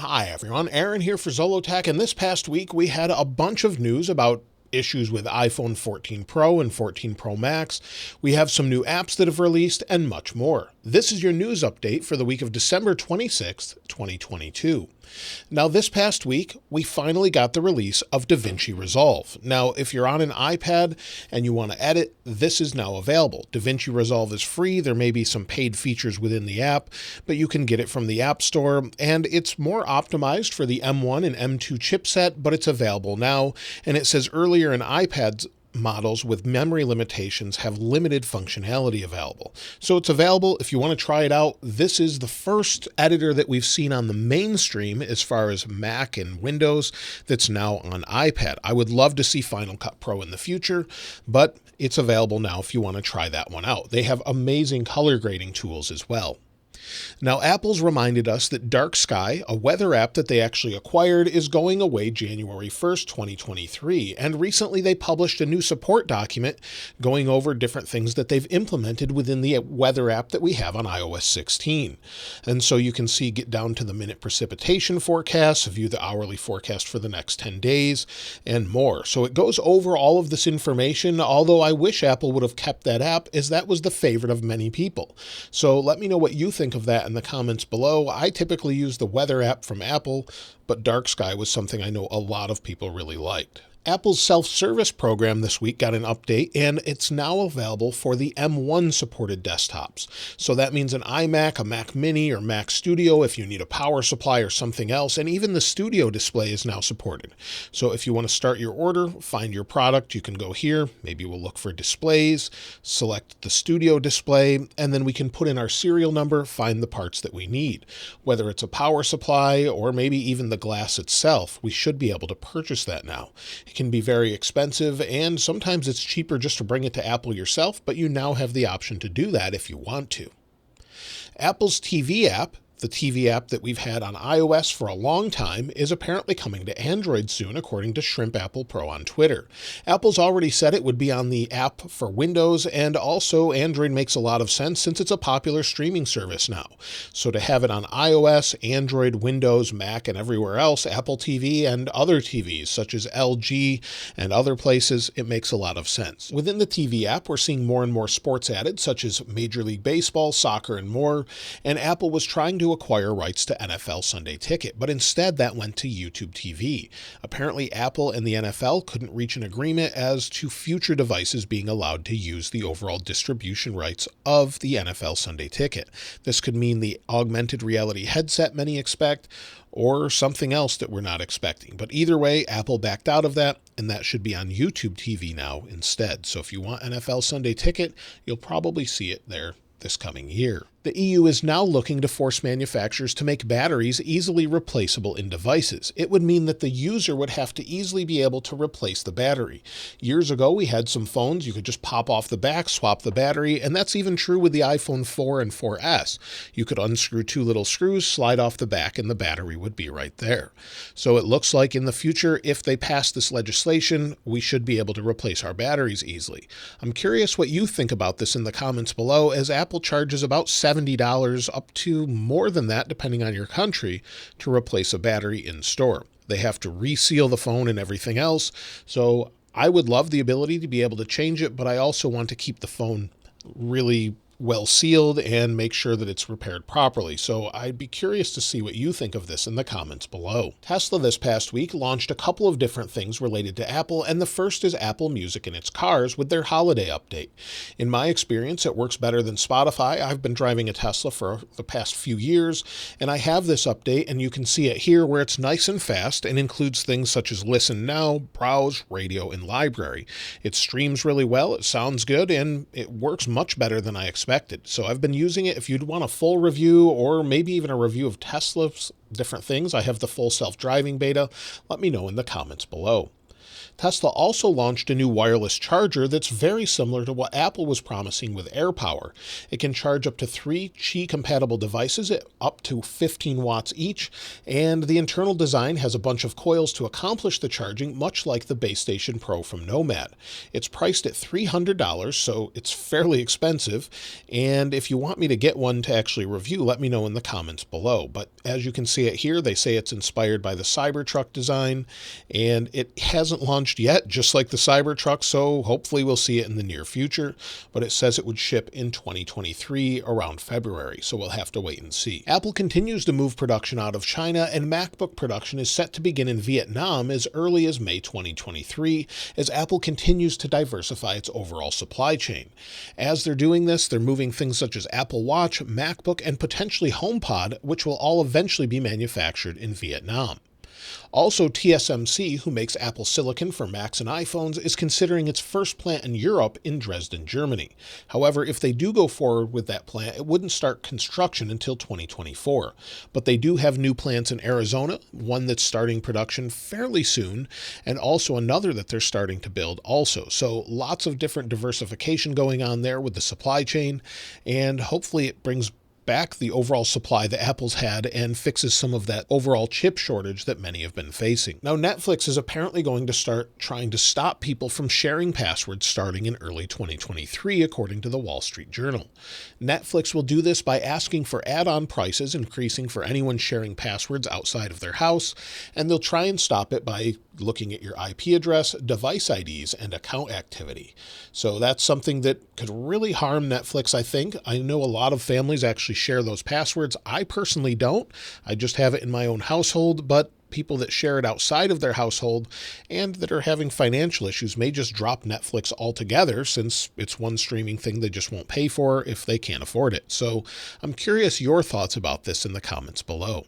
Hi everyone, Aaron here for Zolotech, and this past week we had a bunch of news about issues with iPhone 14 Pro and 14 Pro Max. We have some new apps that have released and much more. This is your news update for the week of December 26th, 2022. Now, this past week, we finally got the release of DaVinci Resolve. Now, if you're on an iPad and you want to edit, this is now available. DaVinci Resolve is free. There may be some paid features within the app, but you can get it from the App Store, and it's more optimized for the M1 and M2 chipset, but it's available now. And it says earlier in iPads, models with memory limitations have limited functionality available. So it's available if you want to try it out. This is the first editor that we've seen on the mainstream as far as Mac and Windows that's now on iPad. I would love to see Final Cut Pro in the future, but it's available now if you want to try that one out. They have amazing color grading tools as well. Now, Apple's reminded us that Dark Sky, a weather app that they actually acquired, is going away January 1st, 2023. And recently they published a new support document going over different things that they've implemented within the weather app that we have on iOS 16. And so you can see, get down to the minute precipitation forecast, view the hourly forecast for the next 10 days, and more. So it goes over all of this information, although I wish Apple would have kept that app, as that was the favorite of many people. So let me know what you think of that in the comments below. I typically use the weather app from Apple, but Dark Sky was something I know a lot of people really liked. Apple's self-service program this week got an update, and it's now available for the M1 supported desktops. So that means an iMac, a Mac Mini, or Mac Studio if you need a power supply or something else, and even the Studio display is now supported. So if you want to start your order, find your product, you can go here. Maybe we'll look for displays, select the Studio display, and then we can put in our serial number, find the parts that we need. Whether it's a power supply or maybe even the glass itself, we should be able to purchase that now. It can be very expensive, and sometimes it's cheaper just to bring it to Apple yourself, but you now have the option to do that if you want to. Apple's TV app, the TV app that we've had on iOS for a long time, is apparently coming to Android soon, according to Shrimp Apple Pro on Twitter. Apple's already said it would be on the app for Windows, and also Android makes a lot of sense since it's a popular streaming service now. So to have it on iOS, Android, Windows, Mac, and everywhere else, Apple TV and other TVs such as LG and other places, it makes a lot of sense. Within the TV app, we're seeing more and more sports added, such as Major League Baseball, soccer, and more, and Apple was trying to acquire rights to NFL Sunday Ticket, but instead that went to YouTube TV. Apparently, Apple and the NFL couldn't reach an agreement as to future devices being allowed to use the overall distribution rights of the NFL Sunday Ticket. This could mean the augmented reality headset many expect, or something else that we're not expecting. But either way, Apple backed out of that, and that should be on YouTube TV now instead. So if you want NFL Sunday Ticket, you'll probably see it there this coming year. The EU is now looking to force manufacturers to make batteries easily replaceable in devices. It would mean that the user would have to easily be able to replace the battery. Years ago, we had some phones you could just pop off the back, swap the battery, and that's even true with the iPhone 4 and 4S. You could unscrew two little screws, slide off the back, and the battery would be right there. So it looks like in the future, if they pass this legislation, we should be able to replace our batteries easily. I'm curious what you think about this in the comments below, as Apple charges about $70 up to more than that, depending on your country, to replace a battery in store. They have to reseal the phone and everything else. So I would love the ability to be able to change it, but I also want to keep the phone really well sealed and make sure that it's repaired properly. So I'd be curious to see what you think of this in the comments below. Tesla this past week launched a couple of different things related to Apple, and the first is Apple Music in its cars with their holiday update. In my experience, it works better than Spotify. I've been driving a Tesla for the past few years, and I have this update, and you can see it here where it's nice and fast and includes things such as Listen Now, Browse, Radio, and Library. It streams really well, it sounds good, and it works much better than I expected. So I've been using it. If you'd want a full review or maybe even a review of Tesla's different things, I have the full self-driving beta. Let me know in the comments below. Tesla also launched a new wireless charger that's very similar to what Apple was promising with AirPower. It can charge up to 3 Qi-compatible devices at up to 15 watts each, and the internal design has a bunch of coils to accomplish the charging, much like the Base Station Pro from Nomad. It's priced at $300, so it's fairly expensive, and if you want me to get one to actually review, let me know in the comments below. But as you can see it here, they say it's inspired by the Cybertruck design, and it hasn't launched yet, just like the Cybertruck, so hopefully we'll see it in the near future, but it says it would ship in 2023 around February, so we'll have to wait and see. Apple continues to move production out of China, and MacBook production is set to begin in Vietnam as early as May 2023, as Apple continues to diversify its overall supply chain. As they're doing this, they're moving things such as Apple Watch, MacBook, and potentially HomePod, which will all eventually be manufactured in Vietnam. Also, TSMC, who makes Apple Silicon for Macs and iPhones, is considering its first plant in Europe in Dresden, Germany. However, if they do go forward with that plant, it wouldn't start construction until 2024. But they do have new plants in Arizona, one that's starting production fairly soon, and also another that they're starting to build also. So lots of different diversification going on there with the supply chain, and hopefully it brings back the overall supply that Apple's had and fixes some of that overall chip shortage that many have been facing. Now, Netflix is apparently going to start trying to stop people from sharing passwords starting in early 2023, according to the Wall Street Journal. Netflix will do this by asking for add-on prices, increasing for anyone sharing passwords outside of their house, and they'll try and stop it by looking at your IP address, device IDs, and account activity. So that's something that could really harm Netflix, I think. I know a lot of families actually share those passwords. I personally don't. I just have it in my own household, but people that share it outside of their household and that are having financial issues may just drop Netflix altogether, since it's one streaming thing they just won't pay for if they can't afford it. So I'm curious your thoughts about this in the comments below.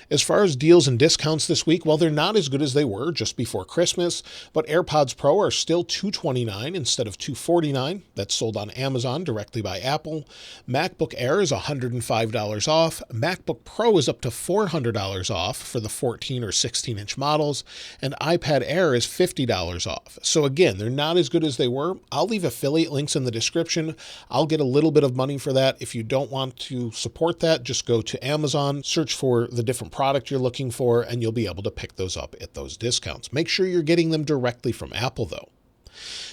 As far as deals and discounts this week, well, they're not as good as they were just before Christmas, but AirPods Pro are still $229 instead of $249. That's sold on Amazon directly by Apple. MacBook Air is $105 off. MacBook Pro is up to $400 off for the 14 or 16-inch models, and iPad Air is $50 off. So again, they're not as good as they were. I'll leave affiliate links in the description. I'll get a little bit of money for that. If you don't want to support that, just go to Amazon, search for the different product you're looking for, and you'll be able to pick those up at those discounts. Make sure you're getting them directly from Apple, though.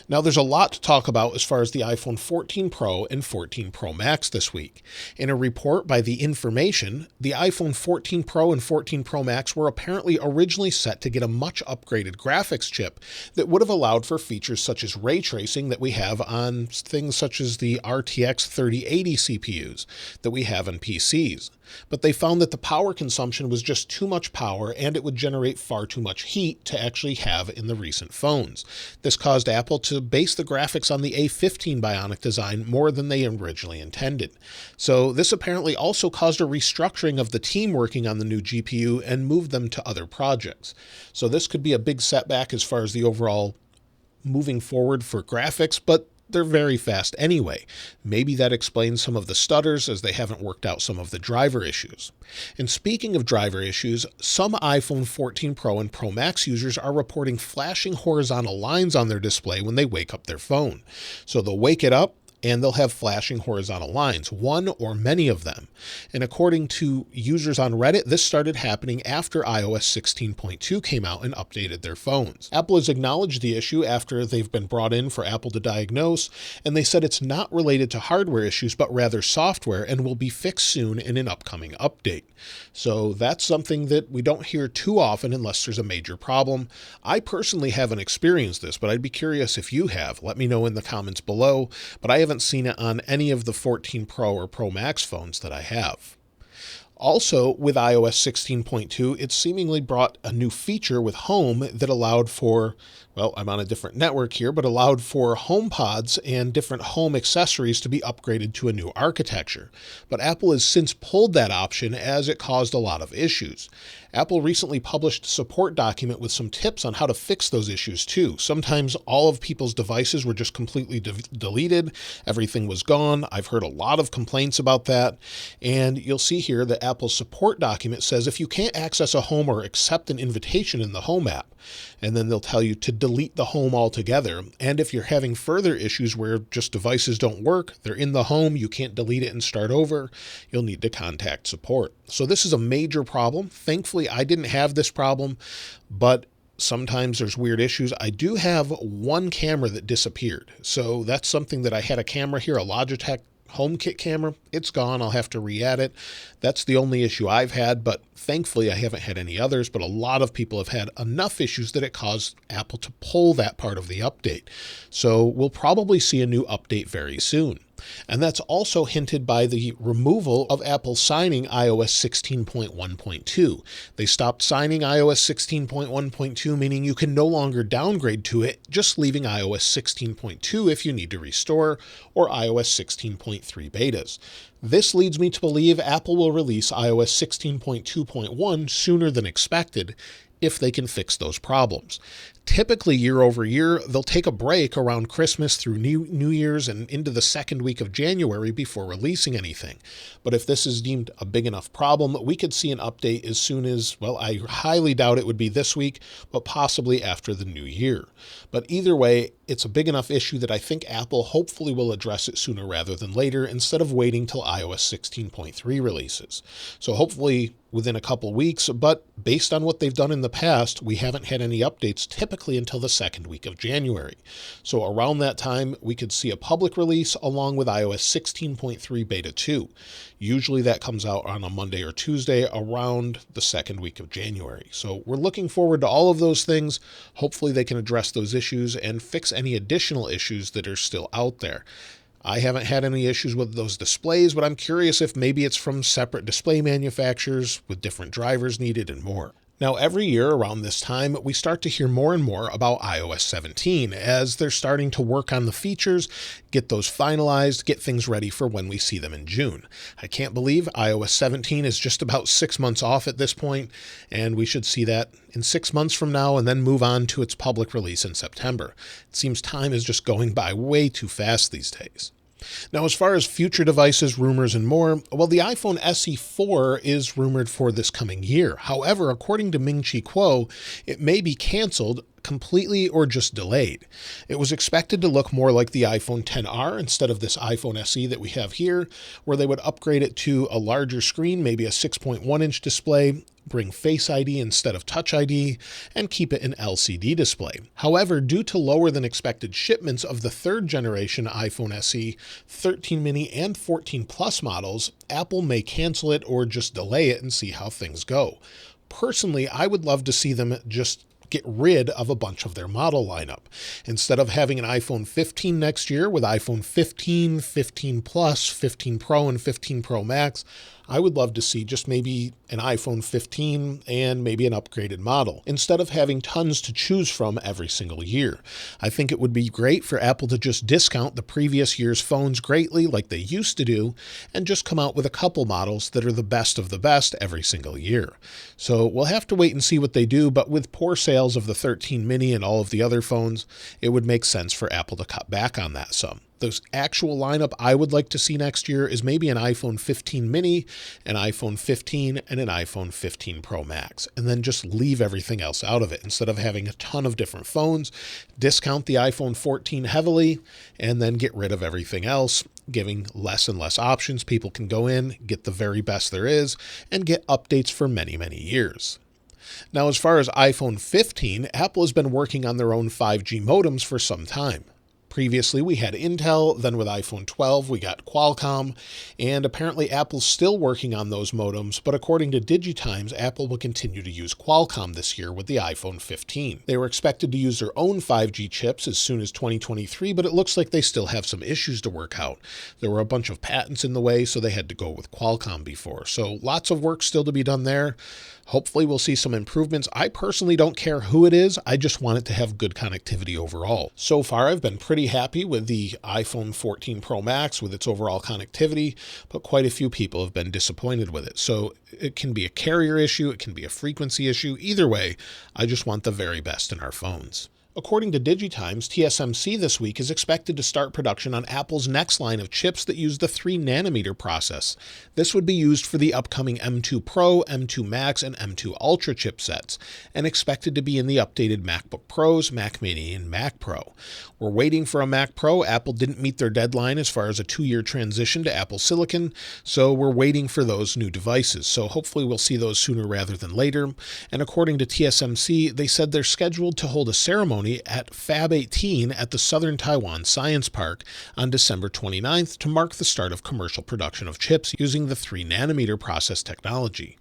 Now, there's a lot to talk about as far as the iPhone 14 Pro and 14 Pro Max this week. In a report by The Information, the iPhone 14 Pro and 14 Pro Max were apparently originally set to get a much upgraded graphics chip that would have allowed for features such as ray tracing that we have on things such as the RTX 3080 CPUs that we have on PCs. But they found that the power consumption was just too much power, and it would generate far too much heat to actually have in the recent phones. This caused Apple to base the graphics on the A15 Bionic design more than they originally intended. So this apparently also caused a restructuring of the team working on the new GPU and moved them to other projects. So this could be a big setback as far as the overall moving forward for graphics, but they're very fast anyway. Maybe that explains some of the stutters, as they haven't worked out some of the driver issues. And speaking of driver issues, some iPhone 14 Pro and Pro Max users are reporting flashing horizontal lines on their display when they wake up their phone. So they'll wake it up, and they'll have flashing horizontal lines, one or many of them. And according to users on Reddit, this started happening after iOS 16.2 came out and updated their phones. Apple has acknowledged the issue after they've been brought in for Apple to diagnose, and they said it's not related to hardware issues, but rather software, and will be fixed soon in an upcoming update. So that's something that we don't hear too often unless there's a major problem. I personally haven't experienced this, but I'd be curious if you have. Let me know in the comments below, but I haven't seen it on any of the 14 Pro or Pro Max phones that I have. Also, with iOS 16.2, it seemingly brought a new feature with Home that allowed for, well, I'm on a different network here, but allowed for HomePods and different home accessories to be upgraded to a new architecture. But Apple has since pulled that option, as it caused a lot of issues. Apple recently published a support document with some tips on how to fix those issues too. Sometimes all of people's devices were just completely deleted. Everything was gone. I've heard a lot of complaints about that. And you'll see here that Apple's support document says if you can't access a home or accept an invitation in the Home app, and then they'll tell you to delete the home altogether. And if you're having further issues where just devices don't work, they're in the home, you can't delete it and start over, you'll need to contact support. So this is a major problem. Thankfully, I didn't have this problem, but sometimes there's weird issues. I do have one camera that disappeared. So that's something that I had a camera here, a Logitech HomeKit camera. It's gone. I'll have to re-add it. That's the only issue I've had, but thankfully I haven't had any others, but a lot of people have had enough issues that it caused Apple to pull that part of the update. So we'll probably see a new update very soon. And that's also hinted by the removal of Apple signing iOS 16.1.2. They stopped signing iOS 16.1.2, meaning you can no longer downgrade to it, just leaving iOS 16.2 if you need to restore, or iOS 16.3 betas. This leads me to believe Apple will release iOS 16.2.1 sooner than expected, if they can fix those problems. Typically, year over year, they'll take a break around Christmas through New Year's and into the second week of January before releasing anything. But if this is deemed a big enough problem, we could see an update as soon as, well, I highly doubt it would be this week, but possibly after the new year. But either way, it's a big enough issue that I think Apple hopefully will address it sooner rather than later, instead of waiting till iOS 16.3 releases. So hopefully within a couple weeks, but based on what they've done in the past, we haven't had any updates typically until the second week of January. So around that time, we could see a public release along with iOS 16.3 Beta 2. Usually that comes out on a Monday or Tuesday around the second week of January. So we're looking forward to all of those things. Hopefully they can address those issues and fix any additional issues that are still out there. I haven't had any issues with those displays, but I'm curious if maybe it's from separate display manufacturers with different drivers needed and more. Now, every year around this time, we start to hear more and more about iOS 17 as they're starting to work on the features, get those finalized, get things ready for when we see them in June. I can't believe iOS 17 is just about 6 months off at this point, and we should see that in 6 months from now and then move on to its public release in September. It seems time is just going by way too fast these days. Now, as far as future devices, rumors, and more, well, the iPhone SE 4 is rumored for this coming year. However, according to Ming-Chi Kuo, it may be canceled completely or just delayed. It was expected to look more like the iPhone XR instead of this iPhone SE that we have here, where they would upgrade it to a larger screen, maybe a 6.1-inch display, bring Face ID instead of Touch ID, and keep it an LCD display. However, due to lower than expected shipments of the third generation iPhone SE, 13 mini, and 14 Plus models, Apple may cancel it or just delay it and see how things go. Personally, I would love to see them just get rid of a bunch of their model lineup. Instead of having an iPhone 15 next year with iPhone 15, 15 Plus, 15 Pro, and 15 Pro Max, I would love to see just maybe an iPhone 15 and maybe an upgraded model, instead of having tons to choose from every single year. I think it would be great for Apple to just discount the previous year's phones greatly like they used to do, and just come out with a couple models that are the best of the best every single year. So we'll have to wait and see what they do, but with poor sales of the 13 mini and all of the other phones, it would make sense for Apple to cut back on that some. The actual lineup I would like to see next year is maybe an iPhone 15 mini, an iPhone 15, and an iPhone 15 Pro Max, and then just leave everything else out of it. Instead of having a ton of different phones, discount the iPhone 14 heavily, and then get rid of everything else, giving less and less options. People can go in, get the very best there is, and get updates for many, many years. Now, as far as iPhone 15, Apple has been working on their own 5G modems for some time. Previously, we had Intel, then with iPhone 12, we got Qualcomm, and apparently Apple's still working on those modems, but according to Digitimes, Apple will continue to use Qualcomm this year with the iPhone 15. They were expected to use their own 5G chips as soon as 2023, but it looks like they still have some issues to work out. There were a bunch of patents in the way, so they had to go with Qualcomm before. So lots of work still to be done there. Hopefully we'll see some improvements. I personally don't care who it is. I just want it to have good connectivity overall. So far, I've been pretty happy with the iPhone 14 Pro Max with its overall connectivity, but quite a few people have been disappointed with it. So it can be a carrier issue. It can be a frequency issue. Either way, I just want the very best in our phones. According to Digitimes, TSMC this week is expected to start production on Apple's next line of chips that use the 3nm process. This would be used for the upcoming M2 Pro, M2 Max, and M2 Ultra chipsets, and expected to be in the updated MacBook Pros, Mac Mini, and Mac Pro. We're waiting for a Mac Pro. Apple didn't meet their deadline as far as a 2-year transition to Apple Silicon, so we're waiting for those new devices. So hopefully we'll see those sooner rather than later. And according to TSMC, they said they're scheduled to hold a ceremony at Fab 18 at the Southern Taiwan Science Park on December 29th to mark the start of commercial production of chips using the 3nm process technology.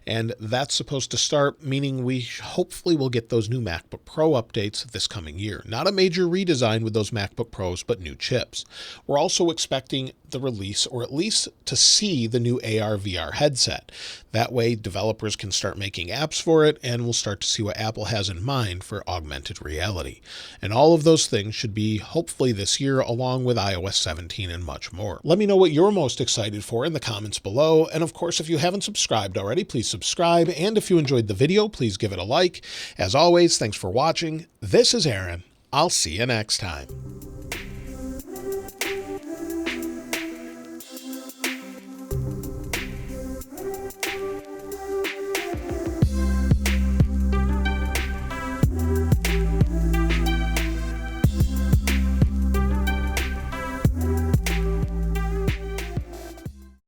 And that's supposed to start, meaning we hopefully will get those new MacBook Pro updates this coming year. Not a major redesign with those MacBook Pros, but new chips. We're also expecting the release, or at least to see the new AR/VR headset. That way developers can start making apps for it, and we'll start to see what Apple has in mind for augmented reality. And all of those things should be hopefully this year, along with iOS 17 and much more. Let me know what you're most excited for in the comments below. And of course, if you haven't subscribed already, please subscribe. And if you enjoyed the video, please give it a like. As always, thanks for watching. This is Aaron. I'll see you next time.